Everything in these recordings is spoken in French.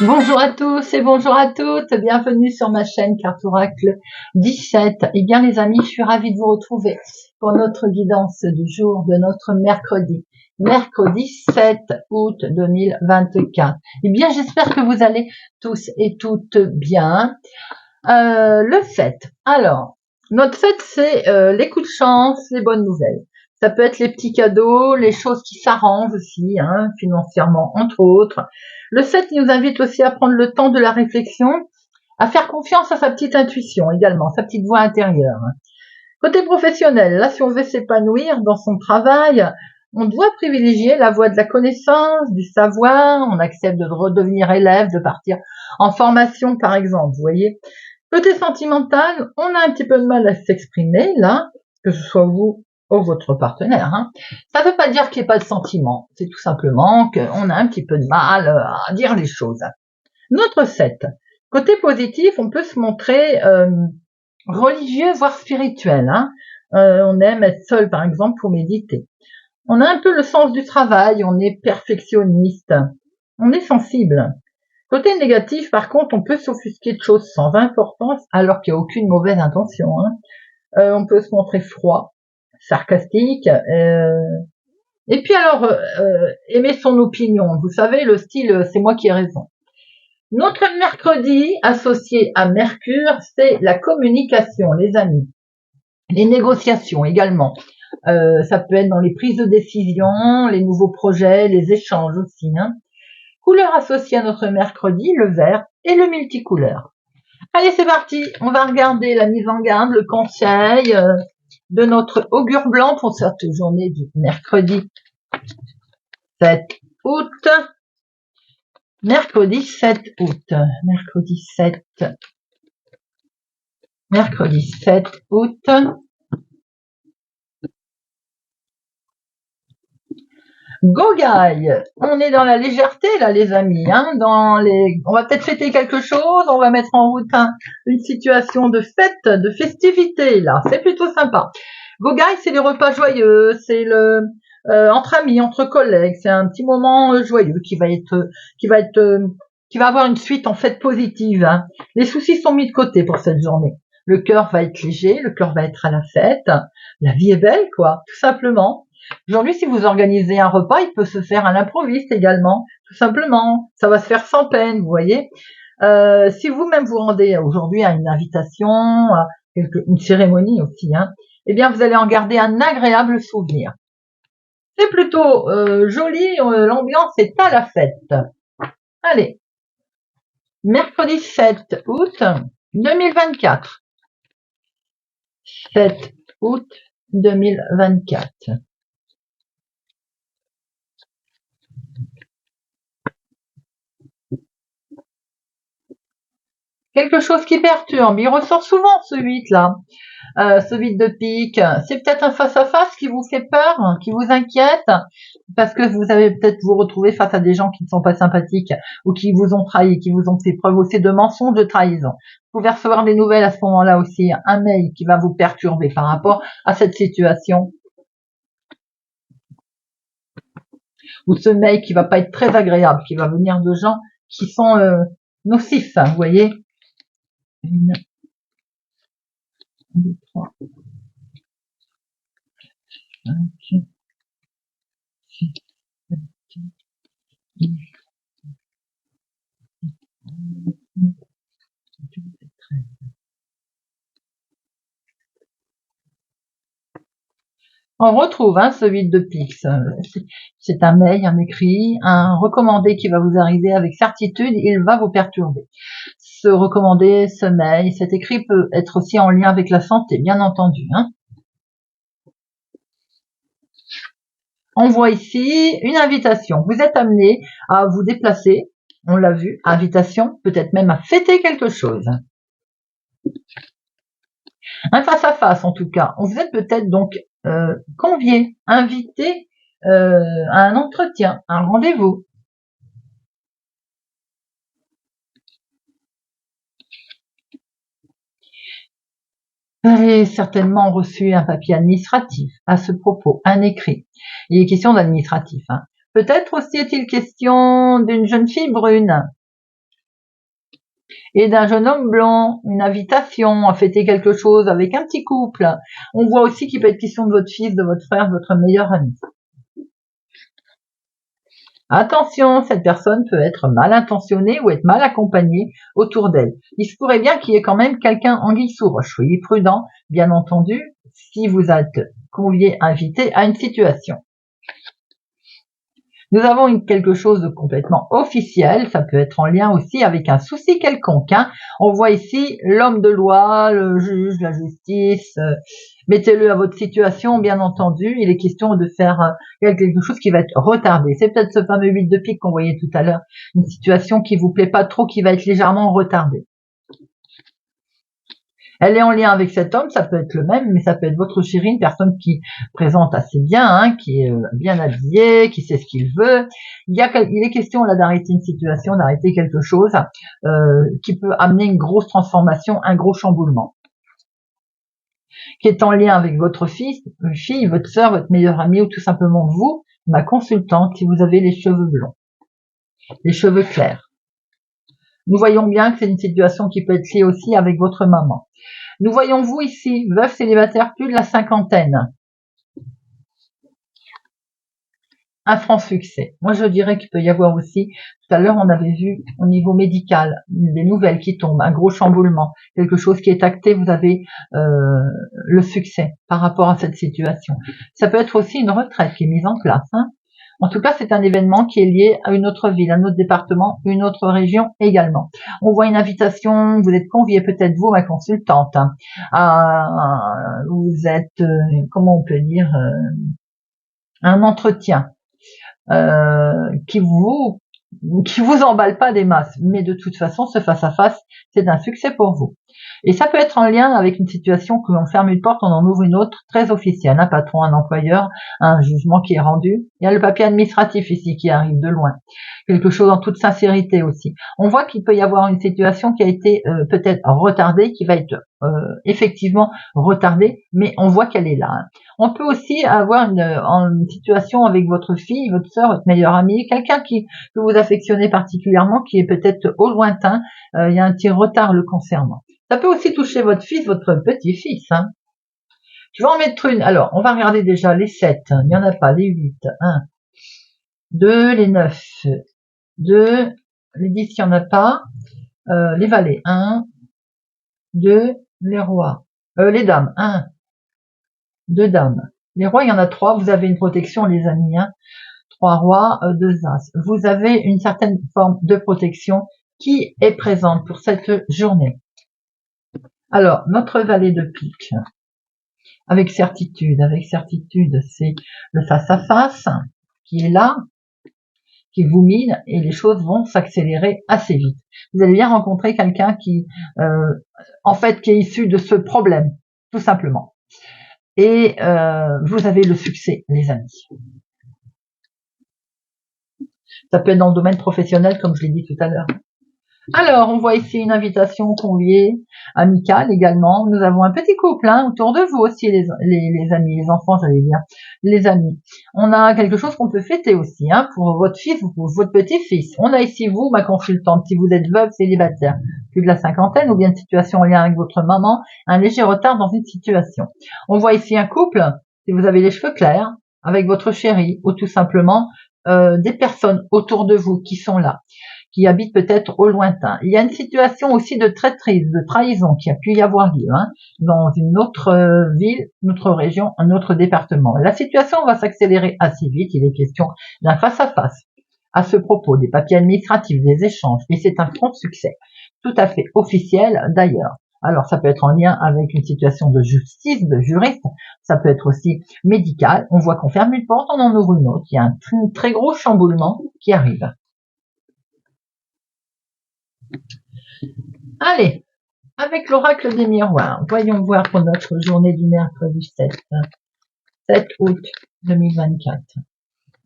Bonjour à tous et bonjour à toutes, bienvenue sur ma chaîne Carte Oracle 17. Eh bien les amis, je suis ravie de vous retrouver pour notre guidance du jour de notre mercredi 7 août 2024. Eh bien j'espère que vous allez tous et toutes bien. Le fait, alors, notre fête c'est les coups de chance, les bonnes nouvelles. Ça peut être les petits cadeaux, les choses qui s'arrangent aussi, hein, financièrement entre autres. Le fait nous invite aussi à prendre le temps de la réflexion, à faire confiance à sa petite intuition également, sa petite voix intérieure. Côté professionnel, là si on veut s'épanouir dans son travail, on doit privilégier la voie de la connaissance, du savoir, on accepte de redevenir élève, de partir en formation par exemple, vous voyez. Côté sentimental, on a un petit peu de mal à s'exprimer là, que ce soit vous ou votre partenaire. Hein. Ça ne veut pas dire qu'il n'y ait pas de sentiment, c'est tout simplement qu'on a un petit peu de mal à dire les choses. Notre 7. Côté positif, on peut se montrer religieux, voire spirituel. Hein. On aime être seul, par exemple, pour méditer. On a un peu le sens du travail, on est perfectionniste, on est sensible. Côté négatif, par contre, on peut s'offusquer de choses sans importance alors qu'il n'y a aucune mauvaise intention. Hein. On peut se montrer froid, sarcastique, et puis alors aimer son opinion. Vous savez, le style, c'est moi qui ai raison. Notre mercredi associé à Mercure, c'est la communication, les amis. Les négociations également. Ça peut être dans les prises de décision, les nouveaux projets, les échanges aussi. Hein. Couleur associée à notre mercredi, le vert et le multicouleur. Allez, c'est parti. On va regarder la mise en garde, le conseil de notre augure blanc pour cette journée du mercredi 7 août. Mercredi 7 août. Mercredi 7 août. Gogaï, on est dans la légèreté là les amis, hein, on va peut-être fêter quelque chose, on va mettre en route une situation de fête, de festivité là, c'est plutôt sympa. Gogaï, c'est les repas joyeux, c'est le entre amis, entre collègues, c'est un petit moment joyeux qui va avoir une suite en fait positive. Hein. Les soucis sont mis de côté pour cette journée. Le cœur va être léger, le cœur va être à la fête, la vie est belle quoi, tout simplement. Aujourd'hui, si vous organisez un repas, il peut se faire à l'improviste également, tout simplement. Ça va se faire sans peine, vous voyez. Si vous-même vous rendez aujourd'hui à une invitation, à une cérémonie aussi, hein, eh bien, vous allez en garder un agréable souvenir. C'est plutôt joli, l'ambiance est à la fête. Allez, mercredi 7 août 2024. 7 août 2024. Quelque chose qui perturbe. Il ressort souvent ce 8 là, ce 8 de pique. C'est peut-être un face-à-face qui vous fait peur, qui vous inquiète, parce que vous avez peut-être vous retrouver face à des gens qui ne sont pas sympathiques ou qui vous ont trahi, qui vous ont fait preuve aussi de mensonges, de trahison. Vous pouvez recevoir des nouvelles à ce moment-là aussi, un mail qui va vous perturber par rapport à cette situation. Ou ce mail qui va pas être très agréable, qui va venir de gens qui sont nocifs, hein, vous voyez. 1, 2, 3, 5, 6, 7, 8, 9, 10, 13. On retrouve ce 8 de pique. C'est un mail, un écrit, un recommandé qui va vous arriver avec certitude, il va vous perturber. Ce recommandé, ce mail, cet écrit peut être aussi en lien avec la santé, bien entendu. Hein. On voit ici une invitation. Vous êtes amené à vous déplacer, on l'a vu, invitation, peut-être même à fêter quelque chose. Un face-à-face en tout cas. Vous êtes peut-être donc convié, invité à un entretien, un rendez-vous. Vous avez certainement reçu un papier administratif à ce propos, un écrit. Il est question d'administratif. Hein. Peut-être aussi est-il question d'une jeune fille brune Et d'un jeune homme blanc, une invitation à fêter quelque chose avec un petit couple. On voit aussi qu'il peut être question de votre fils, de votre frère, de votre meilleur ami. Attention, cette personne peut être mal intentionnée ou être mal accompagnée autour d'elle. Il se pourrait bien qu'il y ait quand même quelqu'un anguille sous roche. Soyez prudent, bien entendu, si vous êtes convié, invité à une situation. Nous avons quelque chose de complètement officiel, ça peut être en lien aussi avec un souci quelconque. On voit ici l'homme de loi, le juge, la justice. Mettez-le à votre situation, bien entendu. Il est question de faire quelque chose qui va être retardé. C'est peut-être ce fameux 8 de pique qu'on voyait tout à l'heure. Une situation qui vous plaît pas trop, qui va être légèrement retardée. Elle est en lien avec cet homme, ça peut être le même, mais ça peut être votre chéri, une personne qui présente assez bien, qui est bien habillée, qui sait ce qu'il veut. Il est question là d'arrêter une situation, d'arrêter quelque chose qui peut amener une grosse transformation, un gros chamboulement, qui est en lien avec votre fille, votre sœur, votre meilleure amie ou tout simplement vous, ma consultante, si vous avez les cheveux blonds, les cheveux clairs. Nous voyons bien que c'est une situation qui peut être liée aussi avec votre maman. Nous voyons vous ici, veuf célibataire, plus de la cinquantaine. Un franc succès. Moi, je dirais qu'il peut y avoir aussi, tout à l'heure, on avait vu au niveau médical, des nouvelles qui tombent, un gros chamboulement, quelque chose qui est acté, vous avez le succès par rapport à cette situation. Ça peut être aussi une retraite qui est mise en place. En tout cas, c'est un événement qui est lié à une autre ville, un autre département, une autre région également. On voit une invitation, vous êtes convié, peut-être vous, ma consultante, vous êtes, comment on peut dire, un entretien qui vous emballe pas des masses, mais de toute façon, ce face-à-face, c'est un succès pour vous. Et ça peut être en lien avec une situation que l'on ferme une porte, on en ouvre une autre, très officielle, un patron, un employeur, un jugement qui est rendu. Il y a le papier administratif ici qui arrive de loin. Quelque chose en toute sincérité aussi. On voit qu'il peut y avoir une situation qui a été peut-être retardée, qui va être effectivement retardée, mais on voit qu'elle est là. On peut aussi avoir une situation avec votre fille, votre sœur, votre meilleure amie, quelqu'un que vous affectionnez particulièrement, qui est peut-être au lointain, il y a un petit retard le concernant. Ça peut aussi toucher votre fils, votre petit-fils. Je vais en mettre une. Alors, on va regarder déjà les 7. Il n'y en a pas. Les 8. 1, 2, les 9. 2, les 10, il n'y en a pas. Les valets. 1, 2, les rois. Les dames. 1, 2 dames. Les rois, il y en a 3. Vous avez une protection, les amis. 3 rois, 2 as. Vous avez une certaine forme de protection qui est présente pour cette journée. Alors, notre valet de pique, avec certitude, c'est le face-à-face qui est là, qui vous mine, et les choses vont s'accélérer assez vite. Vous allez bien rencontrer quelqu'un qui, en fait, qui est issu de ce problème, tout simplement. Et vous avez le succès, les amis. Ça peut être dans le domaine professionnel, comme je l'ai dit tout à l'heure. Alors, on voit ici une invitation conviée, amicale également. Nous avons un petit couple autour de vous aussi, les amis, les enfants, j'allais dire, les amis. On a quelque chose qu'on peut fêter aussi, pour votre fils ou pour votre petit-fils. On a ici vous, ma consultante, si vous êtes veuve, célibataire, plus de la cinquantaine, ou bien une situation en lien avec votre maman, un léger retard dans une situation. On voit ici un couple, si vous avez les cheveux clairs, avec votre chéri, ou tout simplement des personnes autour de vous qui sont là, qui habitent peut-être au lointain. Il y a une situation aussi de traîtrise, de trahison qui a pu y avoir lieu dans une autre ville, une autre région, un autre département. La situation va s'accélérer assez vite. Il est question d'un face-à-face à ce propos, des papiers administratifs, des échanges, et c'est un franc succès, tout à fait officiel d'ailleurs. Alors, ça peut être en lien avec une situation de justice, de juriste, ça peut être aussi médical. On voit qu'on ferme une porte, on en ouvre une autre. Il y a un très gros chamboulement qui arrive. Allez, avec l'oracle des miroirs, voyons voir pour notre journée du mercredi 7 août 2024.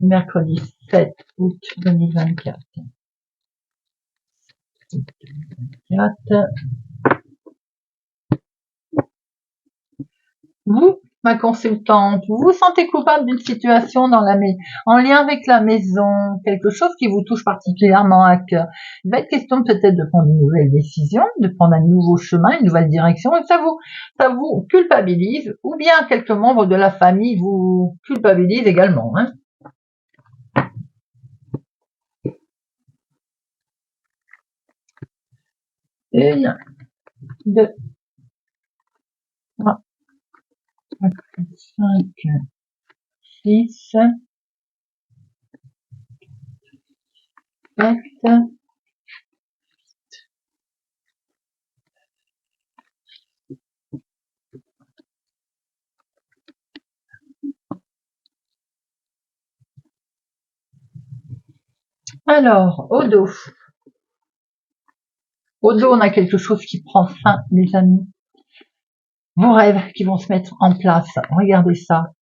Mercredi 7 août 2024. Vous, ma consultante, vous vous sentez coupable d'une situation en lien avec la maison, quelque chose qui vous touche particulièrement à cœur. Il va être question peut-être de prendre une nouvelle décision, de prendre un nouveau chemin, une nouvelle direction, et ça vous culpabilise, ou bien quelques membres de la famille vous culpabilisent également. Hein. Une, deux, trois, quatre, cinq, six, sept. Alors, au dos. Au dos, on a quelque chose qui prend fin, les amis. Vos rêves qui vont se mettre en place. Regardez ça.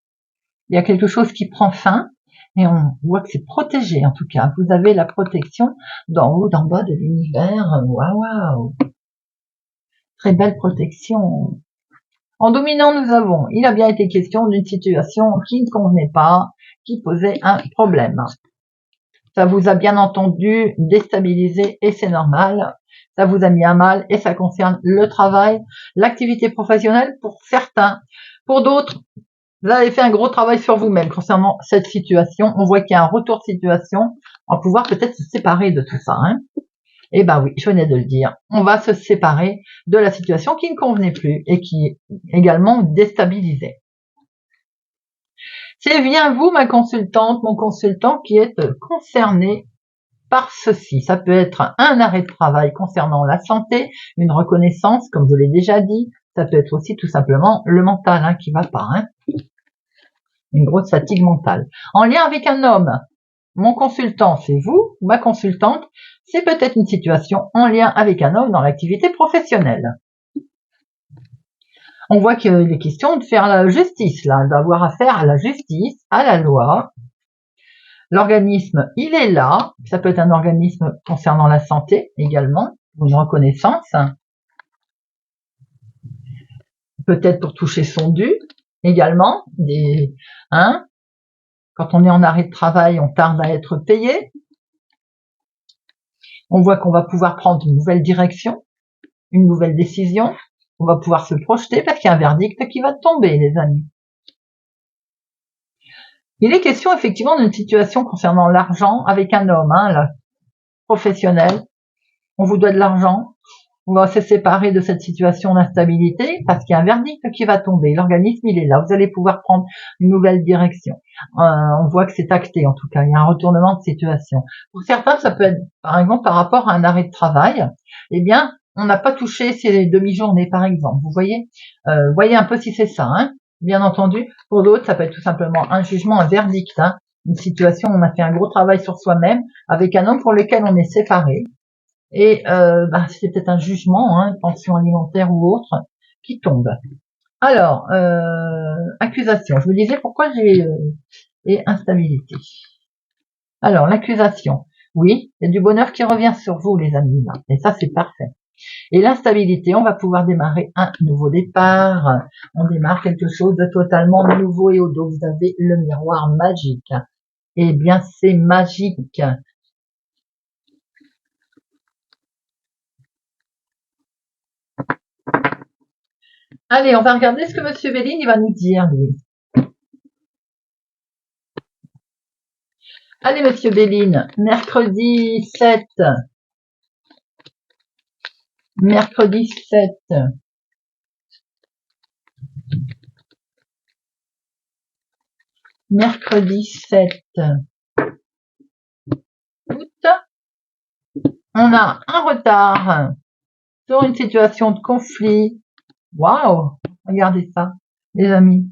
Il y a quelque chose qui prend fin et on voit que c'est protégé en tout cas. Vous avez la protection d'en haut, d'en bas de l'univers. Waouh, waouh. Très belle protection. En dominant, nous avons, il a bien été question d'une situation qui ne convenait pas, qui posait un problème. Ça vous a bien entendu déstabilisé et c'est normal. Ça vous a mis à mal et ça concerne le travail, l'activité professionnelle pour certains. Pour d'autres, vous avez fait un gros travail sur vous-même concernant cette situation. On voit qu'il y a un retour de situation. On va pouvoir peut-être se séparer de tout ça. Hein. Eh ben oui, je venais de le dire. On va se séparer de la situation qui ne convenait plus et qui également déstabilisait. C'est bien vous, ma consultante, mon consultant, qui êtes concerné par ceci. Ça peut être un arrêt de travail concernant la santé, une reconnaissance, comme je l'ai déjà dit. Ça peut être aussi tout simplement le mental hein, qui va pas. Hein. Une grosse fatigue mentale. En lien avec un homme, mon consultant, c'est vous, ma consultante, c'est peut-être une situation en lien avec un homme dans l'activité professionnelle. On voit qu'il est question de faire la justice, là, d'avoir affaire à la justice, à la loi. L'organisme, il est là. Ça peut être un organisme concernant la santé également, une reconnaissance. Peut-être pour toucher son dû également. Quand on est en arrêt de travail, on tarde à être payé. On voit qu'on va pouvoir prendre une nouvelle direction, une nouvelle décision. On va pouvoir se projeter parce qu'il y a un verdict qui va tomber, les amis. Il est question effectivement d'une situation concernant l'argent avec un homme, là, professionnel. On vous doit de l'argent. On va se séparer de cette situation d'instabilité parce qu'il y a un verdict qui va tomber. L'organisme, il est là. Vous allez pouvoir prendre une nouvelle direction. On voit que c'est acté, en tout cas. Il y a un retournement de situation. Pour certains, ça peut être, par exemple, par rapport à un arrêt de travail. Eh bien, on n'a pas touché ces demi-journées, par exemple. Vous voyez un peu si c'est ça, hein. Bien entendu. Pour d'autres, ça peut être tout simplement un jugement, un verdict, hein. Une situation où on a fait un gros travail sur soi-même avec un homme pour lequel on est séparé. Et c'est peut-être un jugement, hein, pension alimentaire ou autre, qui tombe. Alors, accusation. Je vous disais pourquoi et instabilité. Alors, l'accusation. Oui, il y a du bonheur qui revient sur vous, les amis, là. Et ça, c'est parfait. Et l'instabilité, on va pouvoir démarrer un nouveau départ. On démarre quelque chose de totalement nouveau et au dos, vous avez le miroir magique. Eh bien, c'est magique. Allez, on va regarder ce que Monsieur Béline il va nous dire, lui. Allez, Monsieur Béline, mercredi 7. Mercredi 7. Mercredi 7 août. On a un retard sur une situation de conflit. Waouh! Regardez ça, les amis.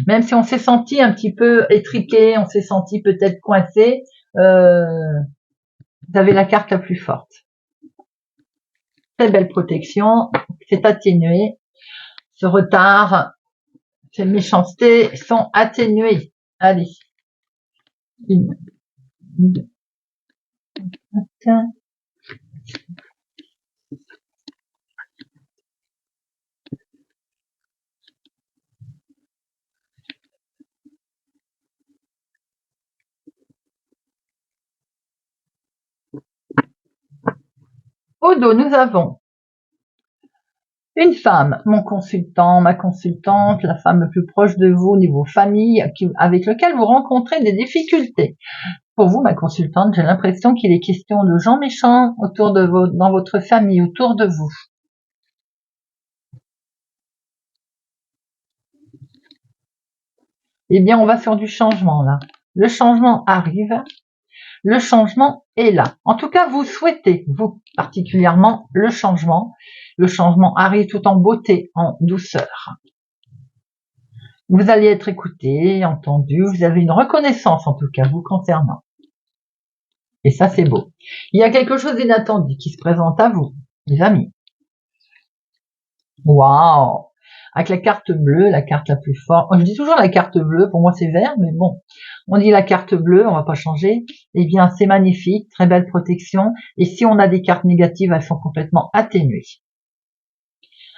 Même si on s'est senti un petit peu étriqué, on s'est senti peut-être coincé, vous avez la carte la plus forte. Très belle protection, c'est atténué. Ce retard, ces méchancetés sont atténuées. Allez. Une, deux, Au dos, nous avons une femme, mon consultant, ma consultante, la femme la plus proche de vous au niveau famille, avec lequel vous rencontrez des difficultés. Pour vous, ma consultante, j'ai l'impression qu'il est question de gens méchants autour de dans votre famille, autour de vous. Eh bien, on va sur du changement là. Le changement arrive. Le changement est là. En tout cas, vous souhaitez, vous particulièrement, le changement. Le changement arrive tout en beauté, en douceur. Vous allez être écouté, entendu, vous avez une reconnaissance en tout cas vous concernant. Et ça, c'est beau. Il y a quelque chose d'inattendu qui se présente à vous, les amis. Waouh! Avec la carte bleue, la carte la plus forte. Je dis toujours la carte bleue, pour moi c'est vert, mais bon. On dit la carte bleue, on va pas changer. Eh bien, c'est magnifique, très belle protection. Et si on a des cartes négatives, elles sont complètement atténuées.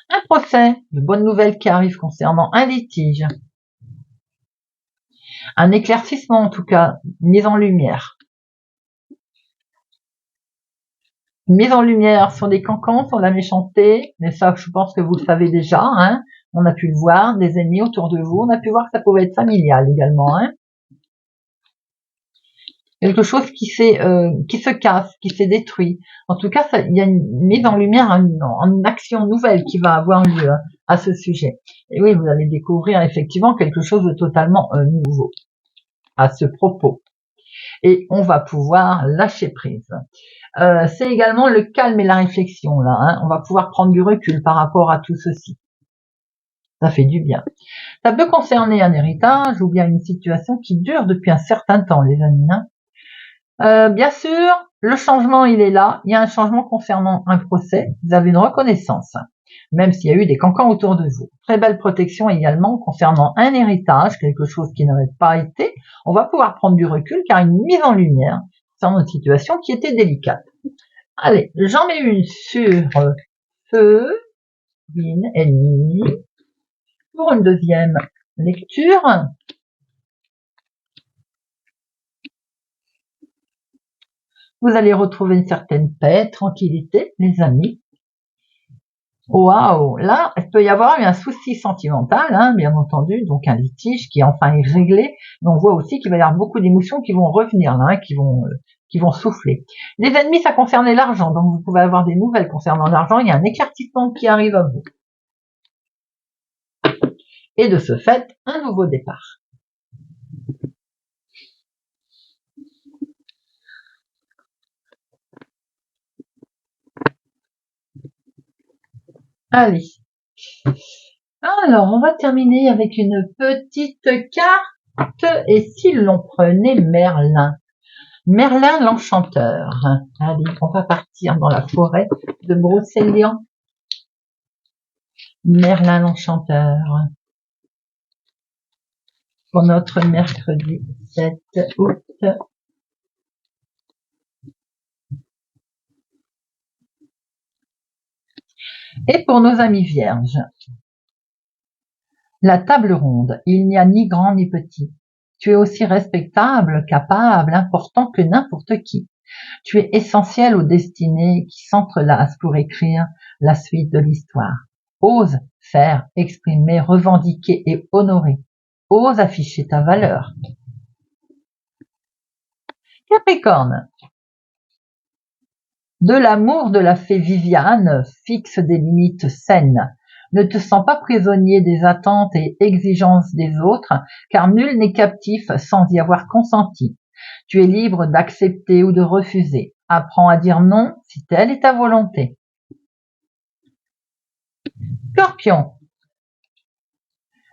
Un procès, de bonnes nouvelles qui arrivent concernant un litige. Un éclaircissement en tout cas, mise en lumière. Mise en lumière sur des cancans, sur la méchanceté, mais ça je pense que vous le savez déjà, hein. On a pu le voir, des ennemis autour de vous, on a pu voir que ça pouvait être familial également, hein. Quelque chose qui se casse, qui s'est détruit. En tout cas, il y a une mise en lumière, une action nouvelle qui va avoir lieu à ce sujet. Et oui, vous allez découvrir effectivement quelque chose de totalement nouveau à ce propos. Et on va pouvoir lâcher prise. C'est également le calme et la réflexion là, hein. On va pouvoir prendre du recul par rapport à tout ceci. Ça fait du bien. Ça peut concerner un héritage ou bien une situation qui dure depuis un certain temps, les amis, hein. Bien sûr, le changement il est là. Il y a un changement concernant un procès. Vous avez une reconnaissance, même s'il y a eu des cancans autour de vous. Très belle protection également concernant un héritage, quelque chose qui n'aurait pas été. On va pouvoir prendre du recul car une mise en lumière sur une situation qui était délicate. Allez, j'en mets une sur feu, Yin et Nini. Pour une deuxième lecture. Vous allez retrouver une certaine paix, tranquillité, les amis. Waouh, là, il peut y avoir un souci sentimental, hein, bien entendu, donc un litige qui enfin est réglé, mais on voit aussi qu'il va y avoir beaucoup d'émotions qui vont revenir, là, hein, qui vont souffler. Les ennemis, ça concernait l'argent, donc vous pouvez avoir des nouvelles concernant l'argent, il y a un éclaircissement qui arrive à vous. Et de ce fait, un nouveau départ. Allez. Alors, on va terminer avec une petite carte. Et si l'on prenait Merlin? Merlin l'enchanteur. Allez, on va partir dans la forêt de Brocéliande. Merlin l'enchanteur. Pour notre mercredi 7 août. Et pour nos amis vierges. La table ronde, il n'y a ni grand ni petit. Tu es aussi respectable, capable, important que n'importe qui. Tu es essentiel aux destinées qui s'entrelacent pour écrire la suite de l'histoire. Ose faire, exprimer, revendiquer et honorer. Ose afficher ta valeur. Capricorne. De l'amour de la fée Viviane, fixe des limites saines. Ne te sens pas prisonnier des attentes et exigences des autres, car nul n'est captif sans y avoir consenti. Tu es libre d'accepter ou de refuser. Apprends à dire non si telle est ta volonté. Scorpion.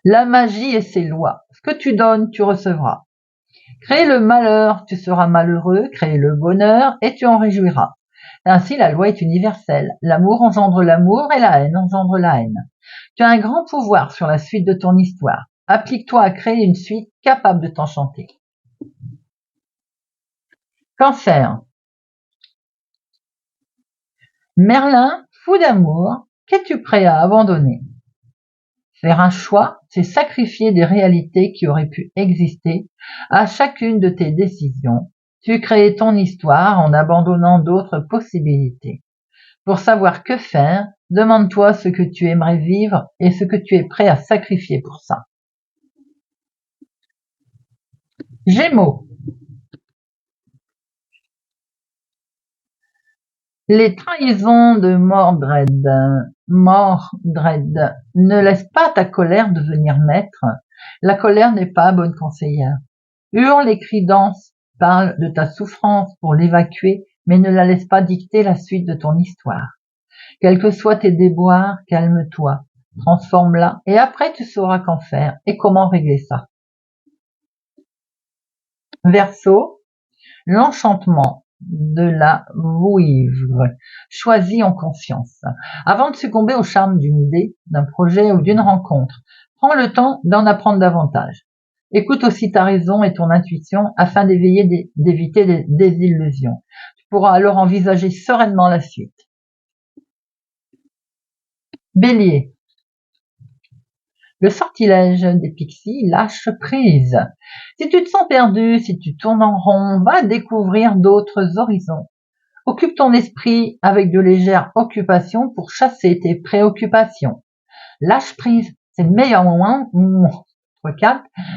La magie et ses lois. Ce que tu donnes, tu recevras. Crée le malheur, tu seras malheureux. Crée le bonheur et tu en réjouiras. Ainsi, la loi est universelle. L'amour engendre l'amour et la haine engendre la haine. Tu as un grand pouvoir sur la suite de ton histoire. Applique-toi à créer une suite capable de t'enchanter. Cancer. Merlin, fou d'amour, qu'es-tu prêt à abandonner? Faire un choix, c'est sacrifier des réalités qui auraient pu exister à chacune de tes décisions. Tu crées ton histoire en abandonnant d'autres possibilités. Pour savoir que faire, demande-toi ce que tu aimerais vivre et ce que tu es prêt à sacrifier pour ça. Gémeaux. Les trahisons de Mordred ne laisse pas ta colère devenir maître. La colère n'est pas bonne conseillère. Hurle et crie danse, parle de ta souffrance pour l'évacuer, mais ne la laisse pas dicter la suite de ton histoire. Quels que soient tes déboires, calme-toi, transforme-la, et après tu sauras qu'en faire et comment régler ça. Verseau, l'enchantement de la vouivre, choisis en conscience. Avant de succomber au charme d'une idée, d'un projet ou d'une rencontre, prends le temps d'en apprendre davantage. Écoute aussi ta raison et ton intuition afin d'éviter des désillusions. Tu pourras alors envisager sereinement la suite. Bélier. Le sortilège des pixies lâche prise. Si tu te sens perdu, si tu tournes en rond, va découvrir d'autres horizons. Occupe ton esprit avec de légères occupations pour chasser tes préoccupations. Lâche prise, c'est le meilleur moyen,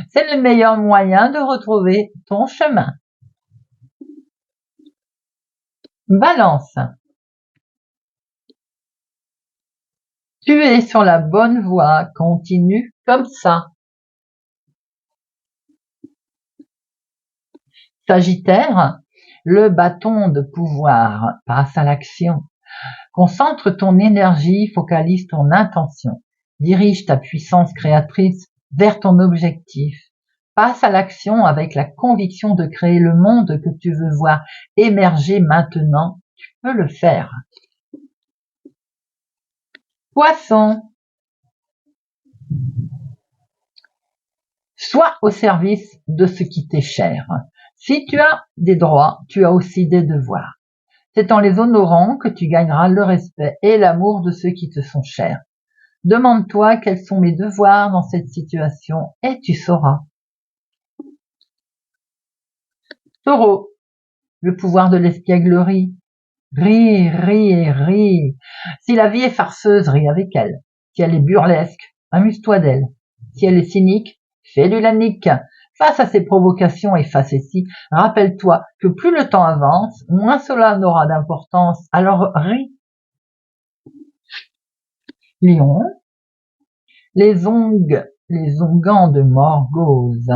c'est le meilleur moyen de retrouver ton chemin. Balance. Tu es sur la bonne voie, continue comme ça. Sagittaire, le bâton de pouvoir passe à l'action. Concentre ton énergie, focalise ton intention. Dirige ta puissance créatrice vers ton objectif. Passe à l'action avec la conviction de créer le monde que tu veux voir émerger maintenant. Tu peux le faire. Poisson. Sois au service de ce qui t'est cher. Si tu as des droits, tu as aussi des devoirs. C'est en les honorant que tu gagneras le respect et l'amour de ceux qui te sont chers. Demande-toi quels sont mes devoirs dans cette situation et tu sauras. Taureau, le pouvoir de l'espièglerie. Ris, ris et ris. Si la vie est farceuse, ris avec elle. Si elle est burlesque, amuse-toi d'elle. Si elle est cynique, fais du lanique. Face à ces provocations et facéties, rappelle-toi que plus le temps avance, moins cela n'aura d'importance, alors ris. Lion, les onguents de Morgose,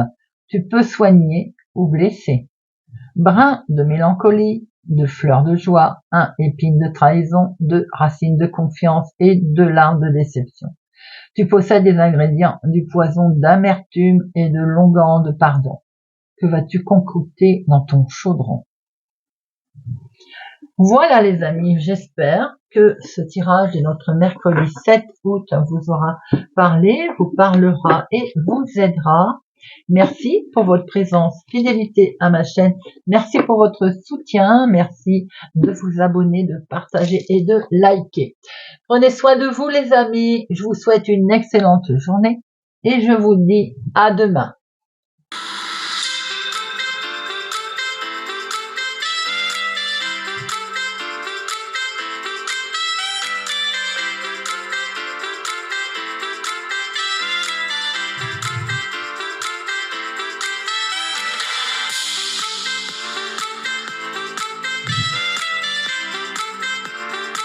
tu peux soigner ou blesser. Brin de mélancolie, de fleurs de joie, 1 épine de trahison, 2 racines de confiance et 2 larmes de déception. Tu possèdes des ingrédients du poison d'amertume et de l'onguent de pardon. Que vas-tu concocter dans ton chaudron? Voilà les amis, j'espère que ce tirage de notre mercredi 7 août vous aura parlé, vous parlera et vous aidera. Merci pour votre présence, fidélité à ma chaîne. Merci pour votre soutien. Merci de vous abonner, de partager et de liker. Prenez soin de vous les amis. Je vous souhaite une excellente journée et je vous dis à demain.